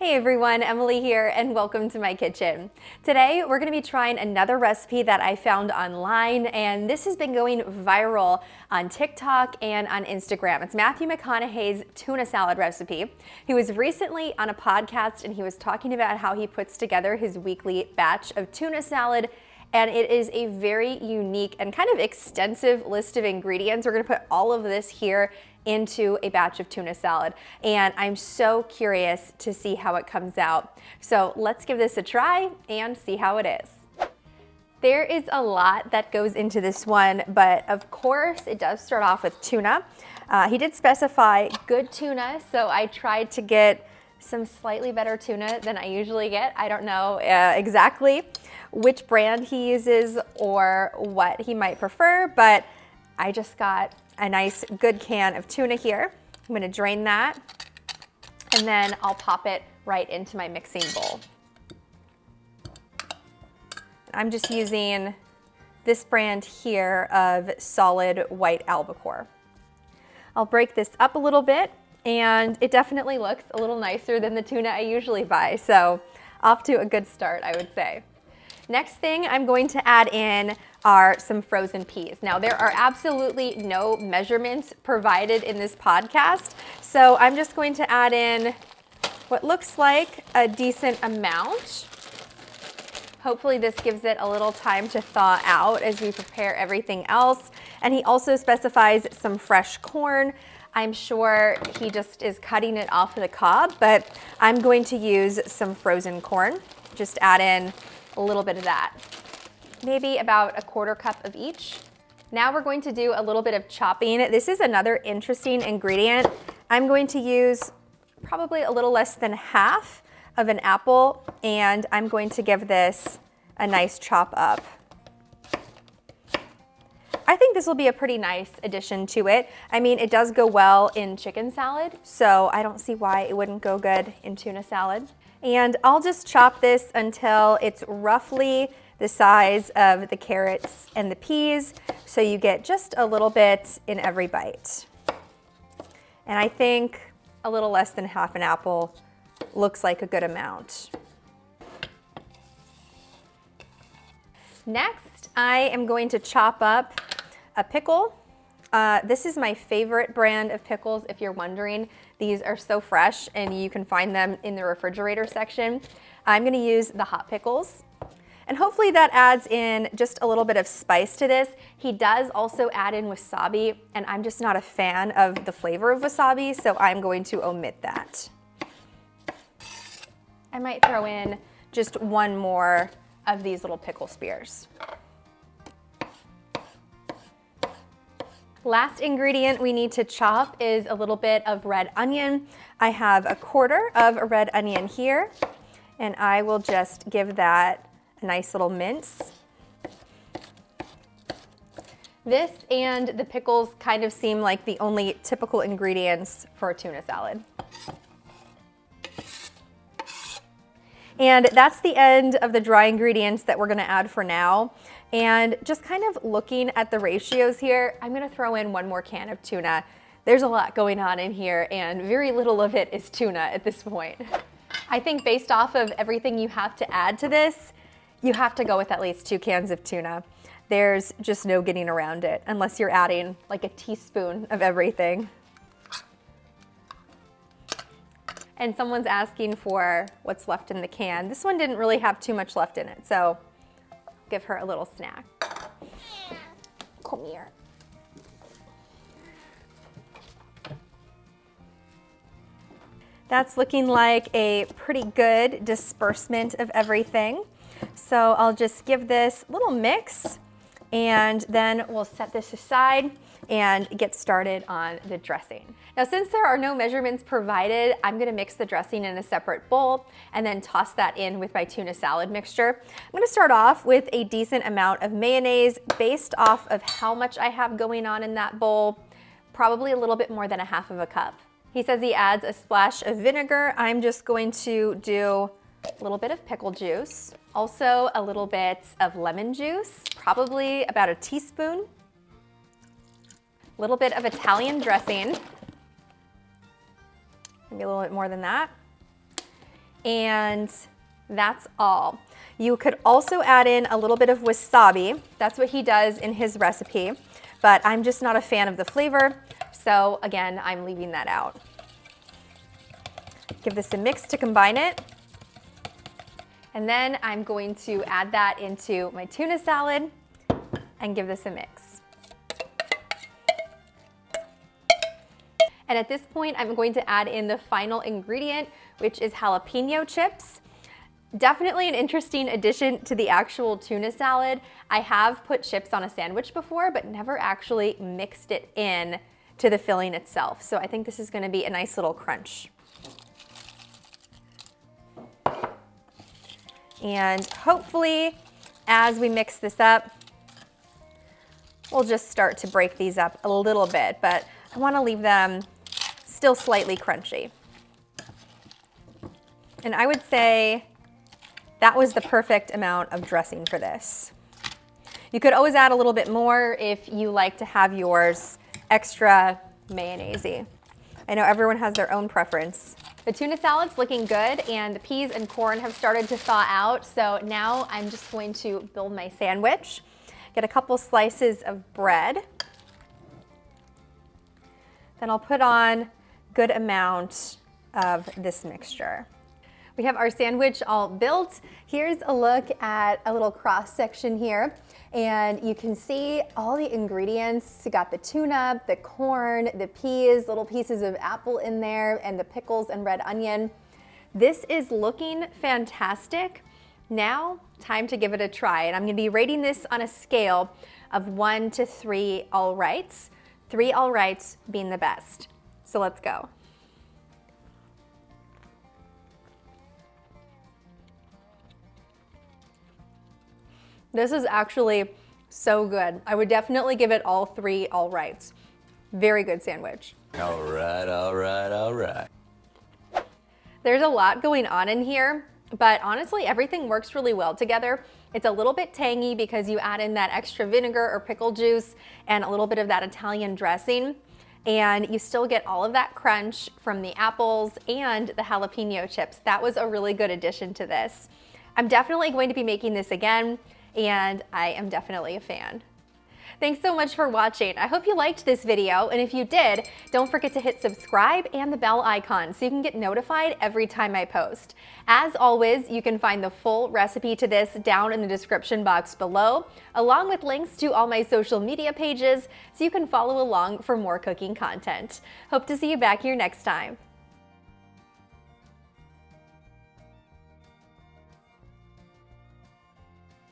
Hey everyone, Emily here and welcome to my kitchen. Today we're going to be trying another recipe that I found online, and this has been going viral on TikTok and on Instagram. It's Matthew McConaughey's tuna salad recipe. He was recently on a podcast and he was talking about how he puts together his weekly batch of tuna salad, and it is a very unique and kind of extensive list of ingredients. We're going to put all of this here into a batch of tuna salad, and I'm so curious to see how it comes out. So let's give this a try and see how it is. There is a lot that goes into this one, but of course it does start off with tuna. He did specify good tuna, so I tried to get some slightly better tuna than I usually get. I don't know exactly which brand he uses or what he might prefer, but I just got a nice good can of tuna here. I'm gonna drain that, and then I'll pop it right into my mixing bowl. I'm just using this brand here of solid white albacore. I'll break this up a little bit, and it definitely looks a little nicer than the tuna I usually buy, so off to a good start, I would say. Next thing I'm going to add in are some frozen peas. Now, there are absolutely no measurements provided in this podcast, so I'm just going to add in what looks like a decent amount. Hopefully this gives it a little time to thaw out as we prepare everything else. And he also specifies some fresh corn. I'm sure he just is cutting it off of the cob, but I'm going to use some frozen corn. Just add in a little bit of that. Maybe about a quarter cup of each. Now we're going to do a little bit of chopping. This is another interesting ingredient. I'm going to use probably a little less than half of an apple, and I'm going to give this a nice chop up. I think this will be a pretty nice addition to it. I mean, it does go well in chicken salad, so I don't see why it wouldn't go good in tuna salad. And I'll just chop this until it's roughly the size of the carrots and the peas, so you get just a little bit in every bite. And I think a little less than half an apple looks like a good amount. Next, I am going to chop up a pickle. This is my favorite brand of pickles, if you're wondering. These are so fresh and you can find them in the refrigerator section. I'm gonna use the hot pickles, and hopefully that adds in just a little bit of spice to this. He does also add in wasabi, and I'm just not a fan of the flavor of wasabi, so I'm going to omit that. I might throw in just one more of these little pickle spears. Last ingredient we need to chop is a little bit of red onion. I have a quarter of a red onion here, and I will just give that a nice little mince. This and the pickles kind of seem like the only typical ingredients for a tuna salad. And that's the end of the dry ingredients that we're gonna add for now. And just kind of looking at the ratios here, I'm gonna throw in one more can of tuna. There's a lot going on in here, and very little of it is tuna at this point. I think based off of everything you have to add to this, you have to go with at least 2 cans of tuna. There's just no getting around it unless you're adding like a teaspoon of everything. And someone's asking for what's left in the can. This one didn't really have too much left in it, so give her a little snack. Come here. That's looking like a pretty good disbursement of everything. So I'll just give this a little mix, and then we'll set this aside and get started on the dressing. Now, since there are no measurements provided, I'm gonna mix the dressing in a separate bowl and then toss that in with my tuna salad mixture. I'm gonna start off with a decent amount of mayonnaise based off of how much I have going on in that bowl, probably a little bit more than a half of a cup. He says he adds a splash of vinegar. I'm just going to do a little bit of pickle juice, also a little bit of lemon juice, probably about a teaspoon, a little bit of Italian dressing, maybe a little bit more than that, And that's all. You could also add in a little bit of wasabi. That's what he does in his recipe, but I'm just not a fan of the flavor. So again, I'm leaving that out. Give this a mix to combine it. And then I'm going to add that into my tuna salad and give this a mix. And at this point, I'm going to add in the final ingredient, which is jalapeno chips. Definitely an interesting addition to the actual tuna salad. I have put chips on a sandwich before, but never actually mixed it in to the filling itself. So I think this is gonna be a nice little crunch. And hopefully, as we mix this up, we'll just start to break these up a little bit, but I wanna leave them still slightly crunchy. And I would say that was the perfect amount of dressing for this. You could always add a little bit more if you like to have yours extra mayonnaise-y. I know everyone has their own preference. The tuna salad's looking good and the peas and corn have started to thaw out. So now I'm just going to build my sandwich. Get a couple slices of bread. Then I'll put on a good amount of this mixture. We have our sandwich all built. Here's a look at a little cross section here. And you can see all the ingredients. You got the tuna, the corn, the peas, little pieces of apple in there, and the pickles and red onion. This is looking fantastic. Now, time to give it a try. And I'm gonna be rating this on a scale of 1 to 3 all rights. 3 all rights being the best. So let's go. This is actually so good. I would definitely give it all 3 all rights. Very good sandwich. All right, all right, all right. There's a lot going on in here, but honestly, everything works really well together. It's a little bit tangy because you add in that extra vinegar or pickle juice and a little bit of that Italian dressing. And you still get all of that crunch from the apples and the jalapeno chips. That was a really good addition to this. I'm definitely going to be making this again, and I am definitely a fan. Thanks so much for watching. I hope you liked this video, and if you did, don't forget to hit subscribe and the bell icon so you can get notified every time I post. As always, you can find the full recipe to this down in the description box below, along with links to all my social media pages so you can follow along for more cooking content. Hope to see you back here next time.